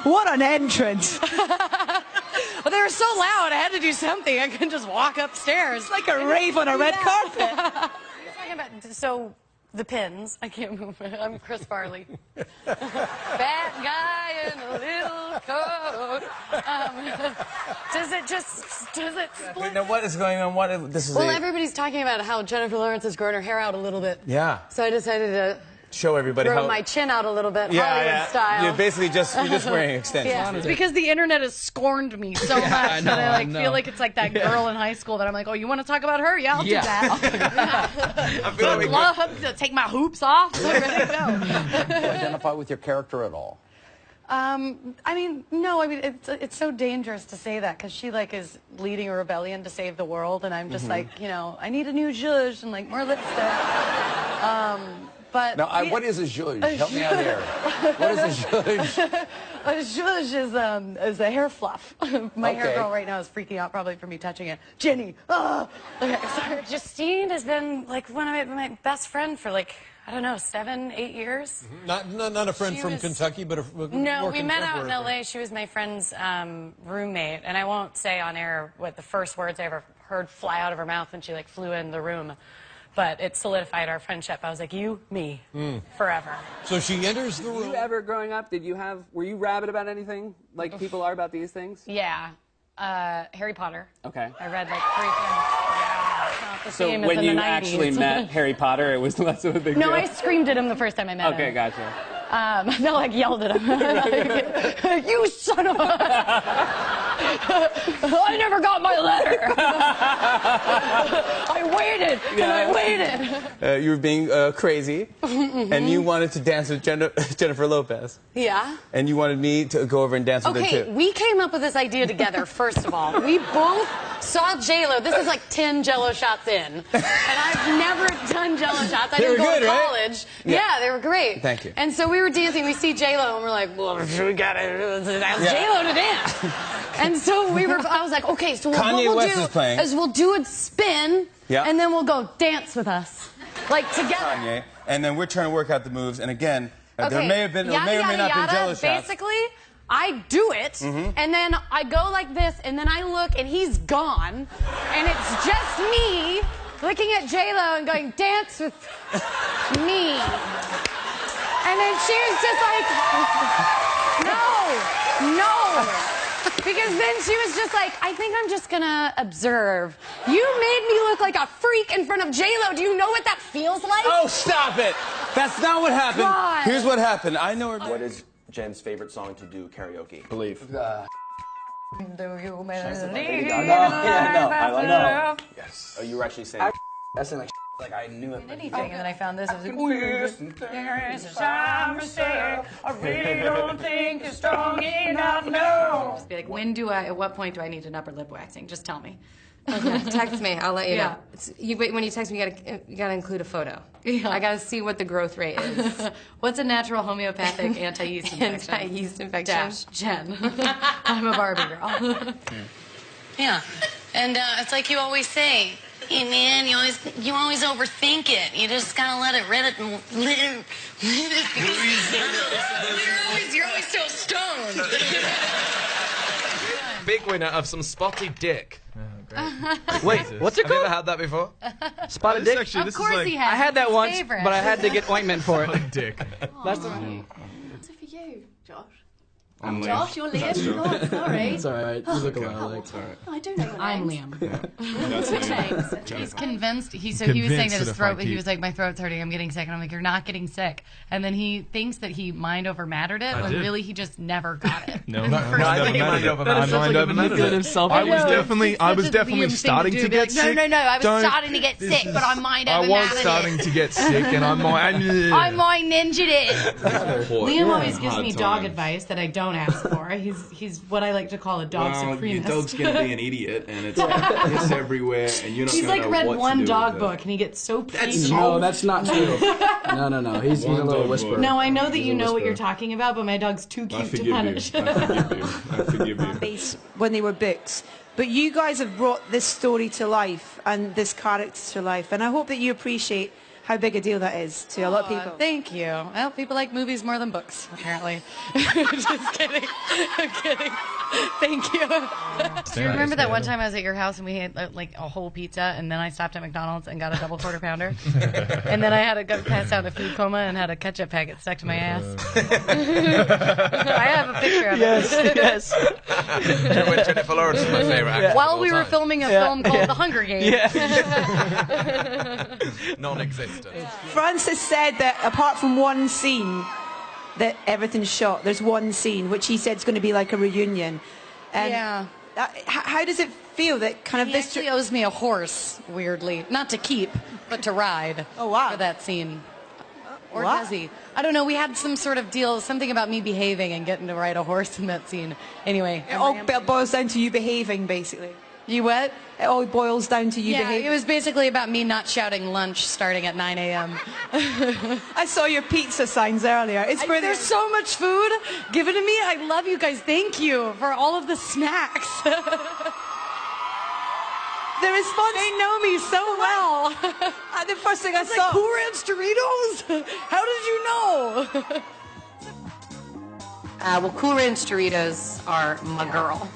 What an entrance. Well, they were so loud, I had to do something. I couldn't just walk upstairs. It's like a rave on a red carpet. Talking about, so, the pins. I can't move it. I'm Chris Farley. Fat guy in a little coat. Does it split? Wait, now what is going on? Well, everybody's talking about how Jennifer Lawrence has grown her hair out a little bit. Yeah. So I decided to show everybody grow how my chin out a little bit, Hollywood style. You're basically just wearing extensions. Yeah, it's because the internet has scorned me so much that I feel like it's like that girl in high school that I'm like, oh, you want to talk about her? Yeah, I'll do that. I'd love to take my hoops off. So ready to go. Do you identify with your character at all? I mean, no. I mean, it's so dangerous to say that because she like is leading a rebellion to save the world, and I'm just like, you know, I need a new zhuzh and like more lipstick. But now, what is a zhuzh? Help me out here. What is a zhuzh? A zhuzh is a hair fluff. My hair girl right now is freaking out probably for me touching it. Jenny, okay, sorry. Justine has been like one of my best friend for like, I don't know, 7, 8 years. Not a friend from Kentucky, but a no, we met out in L.A. She was my friend's roommate, and I won't say on air what the first words I ever heard fly out of her mouth when she like flew in the room. But it solidified our friendship. I was like, you, me, forever. So she enters the room. Did you ever, growing up, were you rabid about anything like people are about these things? Yeah. Harry Potter. Okay. I read like 3 things. Yeah. Not the So same as when in you the 90s. actually met Harry Potter, it was less of a big deal? No, I screamed at him the first time I met him. Okay, gotcha. No, like yelled at him. Like, you son of a... I never got my letter. I waited, and I waited. You were being crazy, and you wanted to dance with Jennifer Lopez. Yeah. And you wanted me to go over and dance with her, too. Okay, we came up with this idea together, first of all. We both saw J-Lo. This is like 10 Jell-O shots in. And I've never done Jell-O shots. I didn't go to college. Right? Yeah, they were great. Thank you. And so we were dancing. We see J-Lo, and we're like, well, we got to ask J-Lo to dance. And so I was like, okay, so what we'll do is we'll do a spin, and then we'll go dance with us. Like, together. Kanye. And then we're trying to work out the moves. And again, there may have been, or may or may not been Jell-O shots. Basically, I do it, and then I go like this, and then I look, and he's gone. And it's just me looking at J-Lo and going, dance with me. And then she was just like, no. Because then she was just like, I think I'm just gonna observe. You made me look like a freak in front of J-Lo. Do you know what that feels like? Oh, stop it. That's not what happened. God. Here's what happened. I know her. What is Jen's favorite song to do karaoke? Believe. Do you believe? No, I know. Yes. Oh, you were actually saying. That's like I knew it. Anything, and then I found this. I was like, there's a time mistake. I really don't think you're strong enough. No. Just be like, at what point do I need an upper lip waxing? Just tell me. Okay, text me. I'll let you know. When you text me, you gotta include a photo. Yeah. I gotta see what the growth rate is. What's a natural homeopathic anti-yeast infection? Anti-yeast infection. Dash Jen. I'm a Barbie girl. Yeah, and it's like you always say. Hey man, you always overthink it. You just gotta let it you're always so stoned. Big winner of some spotted dick. Oh, great. Wait, what's it called? Have you ever had that before? Spotted dick? Actually, of course he has. I had that once, favorite. but I had to get ointment for it. Spotted dick. That's the one. What's it for you, Josh? I'm Liam. Josh, you're Liam. Oh, sorry. It's alright. You look alike. It's alright. I do know your I'm names. Liam. That's Liam. He's convinced. He was saying that his throat, but he was like, my throat's hurting. I'm getting sick. And I'm like, you're not getting sick. And then he thinks that he mind over mattered it, when really he just never got it. No, I think he mind over mattered it. I was definitely starting to get sick. No. I was starting to get sick, but I mind over mattered it. I was starting to get sick, and I mind ninja'd it. Liam always gives me dog advice that I don't ask for. He's what I like to call a dog supremacist. Your dog's gonna be an idiot, and it's piss everywhere, and you're not He's gonna like know read what one to do dog with book, it. and he gets so preachy. No, that's not true. No. He's a little whisperer. No, I know that you know what you're talking about, but my dog's too cute to punish. I forgive you. Base when they were books. But you guys have brought this story to life and this character to life, and I hope that you appreciate how big a deal that is to a lot of people. Thank you. Well, people like movies more than books, apparently. Just kidding. I'm kidding. Thank you. Do you remember that one time I was at your house and we had like a whole pizza, and then I stopped at McDonald's and got a double quarter pounder, and then I had to go pass out in a food coma and had a ketchup packet stuck to my ass. I have a picture of it. Yes. Jennifer Lawrence is my favorite actor. While we were filming a film called The Hunger Games. Non-existent. Francis said that apart from one scene that everything's shot, there's one scene which he said is going to be like a reunion. Yeah. How does it feel that kind of He this actually owes me a horse, weirdly. Not to keep, but to ride. Oh, wow. For that scene. Or What? does he? I don't know. We had some sort of deal, something about me behaving and getting to ride a horse in that scene. Anyway. It all boils down to you behaving, basically. You what? It all boils down to you behaving. It was basically about me not shouting lunch starting at 9 a.m. I saw your pizza signs earlier. It's brilliant. There's so much food given to me. I love you guys. Thank you for all of the snacks. The response. They know me so well. The first thing I saw. Like, Cool Ranch Doritos? How did you know? Well, Cool Ranch Doritos are my girl.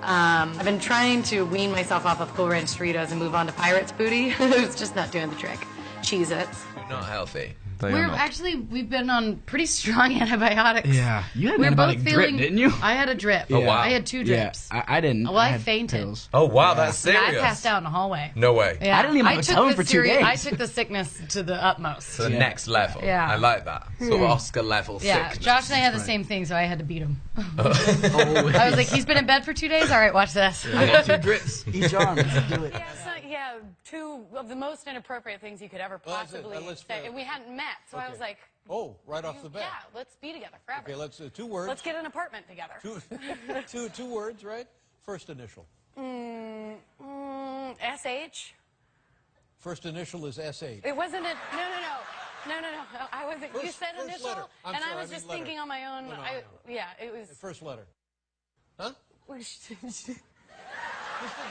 I've been trying to wean myself off of Cool Ranch Doritos and move on to Pirates Booty. It's just not doing the trick. Cheez-Its. Not healthy. We've been on pretty strong antibiotics. Yeah. You had We're an both antibiotic drip, feeling, didn't you? I had a drip. Oh, wow. I had 2 drips. Yeah, I didn't. Well, I had fainted. pills. Oh, wow, that's serious. I passed out in the hallway. No way. Yeah. I didn't even have a took tone the for 2 days. I took the sickness to the utmost. To the next level. Yeah. I like that. Sort of Oscar level Yeah, sickness. Josh and I had the same thing, so I had to beat him. I was like, he's been in bed for 2 days? All right, watch this. I got 2 drips each arm. Let's do it. Yeah, 2 of the most inappropriate things you could ever possibly say. And we hadn't met, so I was like... Oh, right off the bat. Yeah, let's be together forever. Okay, let's 2 words. Let's get an apartment together. Two words, right? First initial. SH? First initial is SH. It wasn't a... No. I wasn't... You said first initial, letter. and I was just thinking on my own. No. Yeah, it was... First letter. Huh?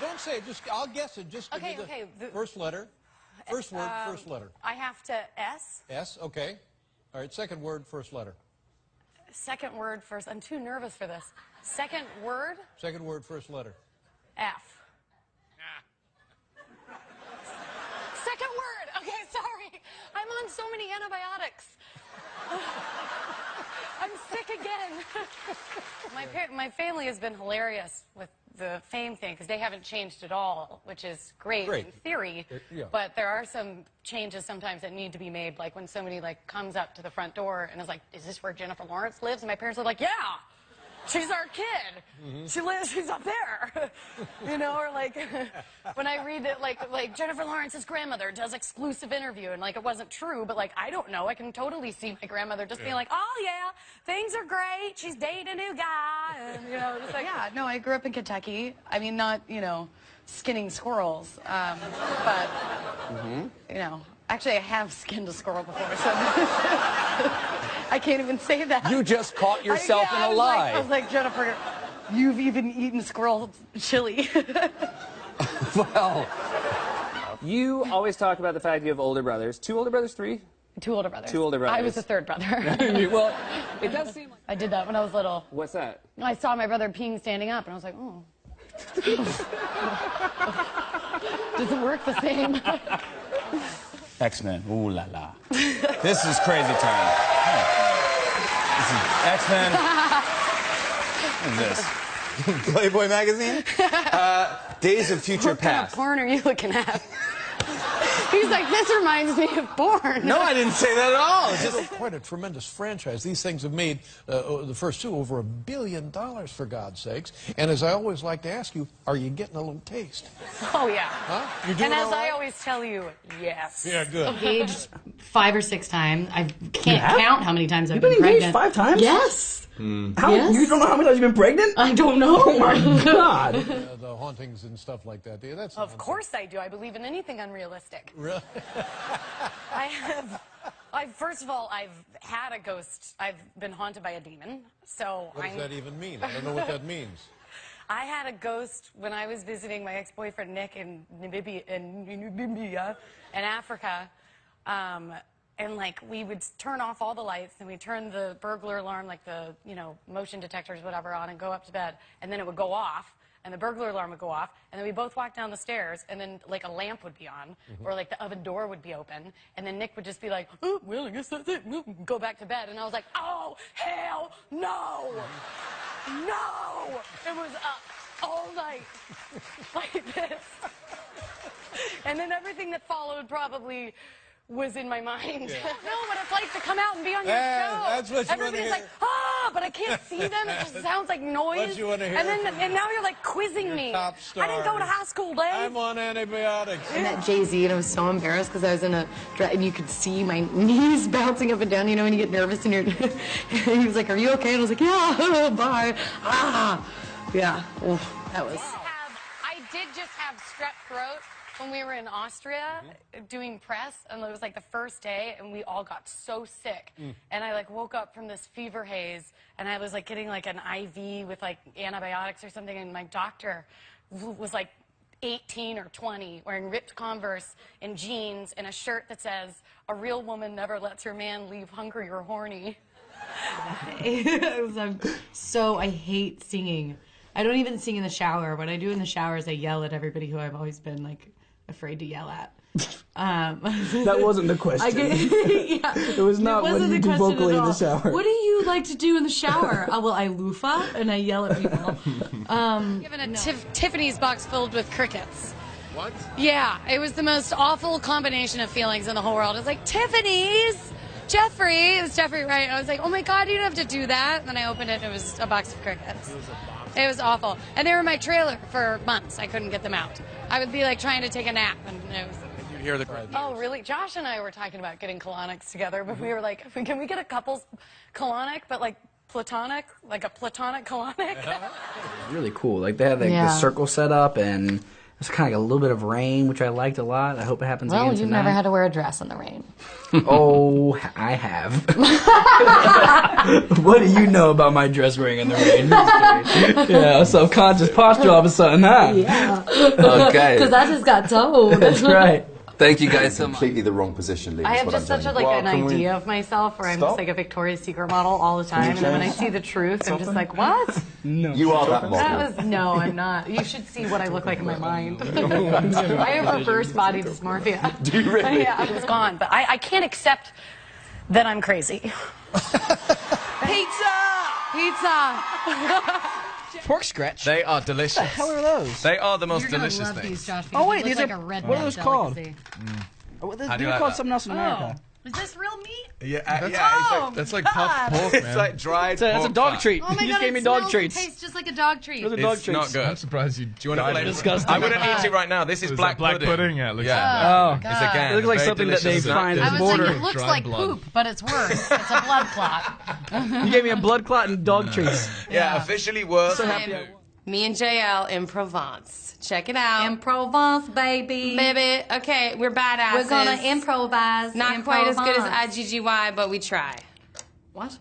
Don't say it. Just I'll guess it. Just give me the first letter. First word, first letter. I have to S. S, okay. All right, second word, first letter. Second word first. I'm too nervous for this. Second word? Second word, first letter. F. Second word. Okay, sorry. I'm on so many antibiotics. I'm sick again. My family has been hilarious with the fame thing because they haven't changed at all, which is great in theory. Yeah. But there are some changes sometimes that need to be made, like when somebody comes up to the front door and is like, "Is this where Jennifer Lawrence lives?" And my parents are like, "Yeah. She's our kid. She's up there." You know, or like when I read that like Jennifer Lawrence's grandmother does exclusive interview and it wasn't true, but I don't know. I can totally see my grandmother just being like, "Oh yeah, things are great. She's dating a new guy." And just yeah, no, I grew up in Kentucky. I mean, not, skinning squirrels. But actually I have skinned a squirrel before, so I can't even say that. You just caught yourself in a lie. I was like, Jennifer, you've even eaten squirrel chili. Well, you always talk about the fact you have older brothers. 2 older brothers, 3? 2 older brothers. 2 older brothers. I was the 3rd brother. Well, it does seem like... I did that when I was little. What's that? I saw my brother peeing standing up, and I was like, oh. Does it work the same? X-Men. Ooh la la. This is crazy time. This is X-Men. What is this? Playboy magazine? Days of Future What kind of Past. porn are you looking at? He's like, this reminds me of porn. No, I didn't say that at all. It's just quite a tremendous franchise. These things have made, the first 2, over $1 billion, for God's sakes. And as I always like to ask you, are you getting a little taste? Oh, yeah. Huh? You doing And as all right? I always tell you, yes. Yeah, good. Engaged 5 or 6 times. I can't count how many times I've You've been engaged pregnant. 5 times? Yes. How? Yes. You don't know how many times you've been pregnant? I don't know. Oh my God. The hauntings and stuff like that. Yeah, that's Of course I do. I believe in anything unrealistic. Really? First of all, I've had a ghost. I've been haunted by a demon. So What does that even mean? I don't know what that means. I had a ghost when I was visiting my ex-boyfriend Nick in Namibia, in Africa. And like we would turn off all the lights and we'd turn the burglar alarm, like the, you know, motion detectors, whatever, on and go up to bed. And then it would go off and the burglar alarm would go off. And then we both walk down the stairs and then like a lamp would be on or like the oven door would be open. And then Nick would just be like, oh, well, I guess that's it. Go back to bed. And I was like, oh, hell no. No. It was all night like this. And then everything that followed probably was in my mind. Yeah. No, what it's like to come out and be on your show. That's what you Everybody's like, but I can't see them. It just sounds like noise. What you want to hear? And now you're like quizzing me. I didn't go to high school, Dave. I'm on antibiotics. I met Jay-Z and I was so embarrassed because I was in a dress and you could see my knees bouncing up and down, you know, when you get nervous and you're and he was like, are you okay? And I was like, yeah, bye. Yeah. Oh, that was. I did just have strep throat when we were in Austria doing press, and it was like the first day, and we all got so sick. And I like woke up from this fever haze, and I was like getting like an IV with like antibiotics or something, and my doctor was like 18 or 20, wearing ripped Converse and jeans and a shirt that says, "A real woman never lets her man leave hungry or horny." I hate singing. I don't even sing in the shower. What I do in the shower is I yell at everybody who I've always been like afraid to yell at. That wasn't the question. Yeah, it was not what you do vocally in the shower. What do you like to do in the shower? Well, I loofah and I yell at people. Given a Tiffany's box filled with crickets. What? Yeah, it was the most awful combination of feelings in the whole world. It's like, Tiffany's! Jeffrey! It was Jeffrey, right? I was like, oh my God, you don't have to do that. And then I opened it and it was a box of crickets. It was awful. And they were in my trailer for months. I couldn't get them out. I would be like trying to take a nap and it was... You hear the cry. Oh, really? Josh and I were talking about getting colonics together, but we were like, can we get a couple's colonic, but like platonic? Like a platonic colonic? Really cool. Like they had like the circle set up and it's kind of like a little bit of rain, which I liked a lot. I hope it happens again tonight. Well, you've never had to wear a dress in the rain. Oh, I have. What do you know about my dress wearing in the rain? Yeah, subconscious posture all of a sudden, huh? Yeah. Okay. Because I just got told. That's right. Thank you guys so much. Completely the wrong position, Lee. I have just such an idea of myself where I'm just like a Victoria's Secret model all the time, and then when I see the truth, I'm just like, what? No. You are that model. That was, no, I'm not. You should see what I look like in my mind. I have reverse body dysmorphia. Do you really? Yeah, it was gone, but I can't accept that I'm crazy. Pizza! Pork scratch. They are delicious. What the hell are those? They are the most You're delicious love things. these, Josh, Oh wait, these these are are like a what are those called? delicacy. They're called something else in America. Is this real meat? Yeah, that's like puffed pork, man. It's like dried That's a dog treat. Oh my You God, just gave me it dog smells treats. and tastes just like a dog treat. Those are dog It's treats. not good. I'm surprised you. Do you want to play? Disgusting. I wouldn't eat it right now. This is black pudding. Yeah, it looks Oh, It's a gan. it looks like Very something that they delicious. find at I the was border. like, it looks Dry like blood. poop, but it's worse. It's a blood clot. You gave me a blood clot and dog treats. Yeah, officially worse. So happy. Me and JL in Provence. Check it out. In Provence, baby. Baby, okay, we're badasses. We're gonna improvise. Not quite as good as IGGY, but we try. What?